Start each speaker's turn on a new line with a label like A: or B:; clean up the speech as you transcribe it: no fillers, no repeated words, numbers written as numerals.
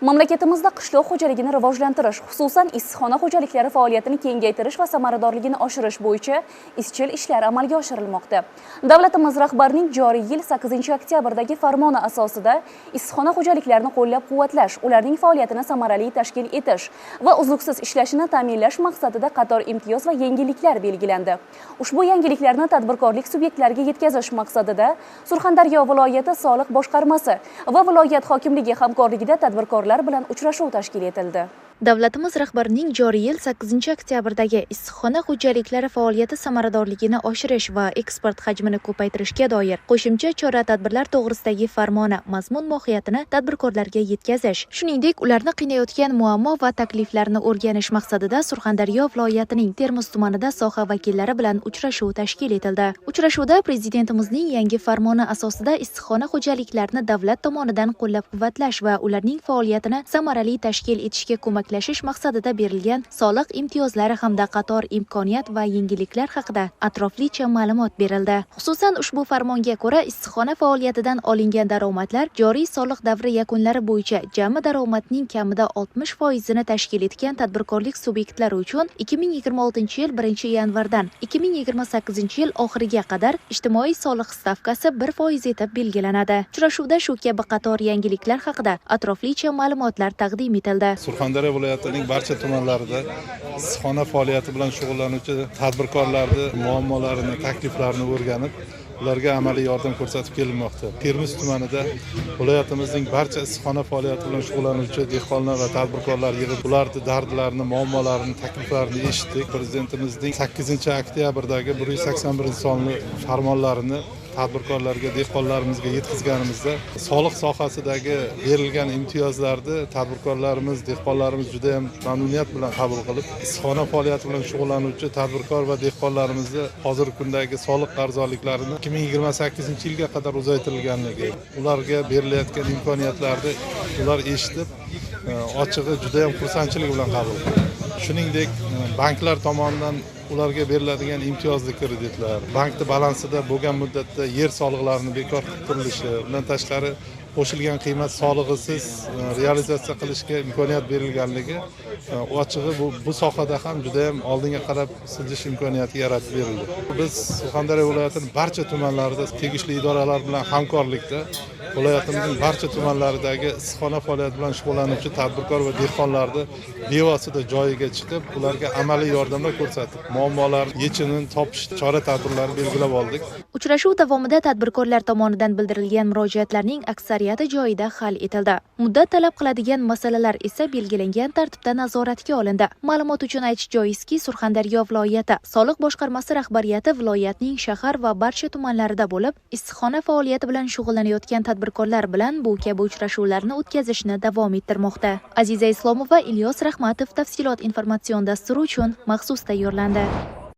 A: Mamlakatimizda qishloq xo'jaligini rivojlantirish, xususan issiqxona xo'jaliklari faoliyatini kengaytirish va samaradorligini oshirish bo'yicha izchil ishlar amalga oshirilmoqda. Davlatimiz rahbarining joriy yil 8-oktyabrdagi farmoni asosida issiqxona xo'jaliklarini qo'llab-quvvatlash, ularning faoliyatini samarali tashkil etish va uzluksiz ishlashini ta'minlash maqsadida qator imtiyoz va yengilliklar belgilandi. Ushbu yangiliklarni tadbirkorlik subyektlariga yetkazish maqsadida Surxondaryo viloyati soliq boshqarmasi va viloyat hokimligi hamkorligida tadbirkorlar bilan uchrashuv tashkil etildi.
B: Davlatimiz rahbarining joriy yil 8-oktyabrdagi issiqxona xo'jaliklari faoliyati samaradorligini oshirish va eksport hajmini ko'paytirishga doir qo'shimcha chora-tadbirlar to'g'risidagi farmoni mazmun mohiyatini tadbirkorlarga yetkazish, shuningdek, ularni qiynayotgan muammo va takliflarni o'rganish maqsadida Surxondaryo viloyatining Termiz tumanida soha vakillari bilan uchrashuv tashkil etildi. Uchrashuvda prezidentimizning yangi farmoni asosida issiqxona xo'jaliklarini davlat tomonidan qo'llab-quvvatlash va ularning faoliyatini samarali tashkil etishga ko'maklashish maqsadida berilgan soliq imtiyozlari hamda qator imkoniyat va yengilliklar haqida atroflicha ma'lumot berildi. Xususan, ushbu farmonga ko'ra issiqxona faoliyatidan olingan daromadlar joriy soliq davri yakunlari bo'yicha jami daromadning kamida 60% tashkil etgan tadbirkorlik subyektlari uchun 2026-yil 1-yanvardan 2028-yil oxiriga qadar ijtimoiy soliq stavkasi 1% etib belgilanadi. Uchrashuvda shu kabi qator yangiliklar haqida atroflicha ma'lumotlar taqdim etildi.
C: Surxondaryo viloyatining barcha tumanlarida issiqxona faoliyati bilan shug'ullanuvchi tadbirkorlarning muammolarini, takliflarini o'rganib, ularga amaliy yordam ko'rsatib kelinmoqda. Termiz tumanida viloyatimizning barcha issiqxona faoliyati bilan shug'ullanuvchi dehqonlar va tadbirkorlar yig'ilib, ularning dardlarini, muammolarini, takliflarini eshitdik. Prezidentimizning 8-oktyabrdagi 181-sonli farmonlarini tadbirkorlarga, dehqonlarimizga yetkazganimizda soliq sohasidagi berilgan imtiyozlarni tadbirkorlarimiz, dehqonlarimiz juda ham mamnuniyat bilan qabul qilib, issiqxona faoliyati bilan shug'ullanuvchi tadbirkor va dehqonlarimizni hozirgi kundagi soliq qarzdorliklarini 2028-yilga qadar uzaytirilganligi, ularga berilayotgan imkoniyatlarni ular eshitib, ochig'i juda ham xursandchilik bilan qabul qildi. Shuningdek, banklar tomonidan ularga beriladigan imtiyozli kreditlar, bankning balansida bo'lgan muddatda yer soliqlarini bekor qilib turilishi, bundan tashqari qo'shilgan qiymat solig'isiz realizatsiya qilishga imkoniyat berilganligi, ochig'i bu sohada ham juda ham oldinga qarab siljish imkoniyati yaratib berildi. Biz Surxondaryo viloyatining barcha tumanlarida tegishli idoralar bilan hamkorlikda viloyatimizning barcha tumanlaridagi issiqxona faoliyati bilan shug'ullanuvchi tadbirkor va dehqonlarni bevosita joyiga chiqib, ularga amaliy yordamlar ko'rsatib, muammolar yechimini topish chora-tadbirlarini belgilab oldik.
B: Uchrashuv davomida tadbirkorlar tomonidan bildirilgan murojaatlarning aksariyati joyida hal etildi. Muddat talab qiladigan masalalar esa belgilangan tartibda nazoratga olindi. Ma'lumot uchun aytish joizki, Surxondaryo viloyati soliq boshqarmasi rahbariyati viloyatning shahar va barcha tumanlarida bo'lib, issiqxona faoliyati bilan shug'ullanayotgan tadbirkorlar bilan bu kabi uchrashuvlarni o'tkazishni davom ettirmoqda. Aziza Islomova, Ilyos Rahmatov tafsilot informatsion dasturi uchun maxsus tayyorlandi.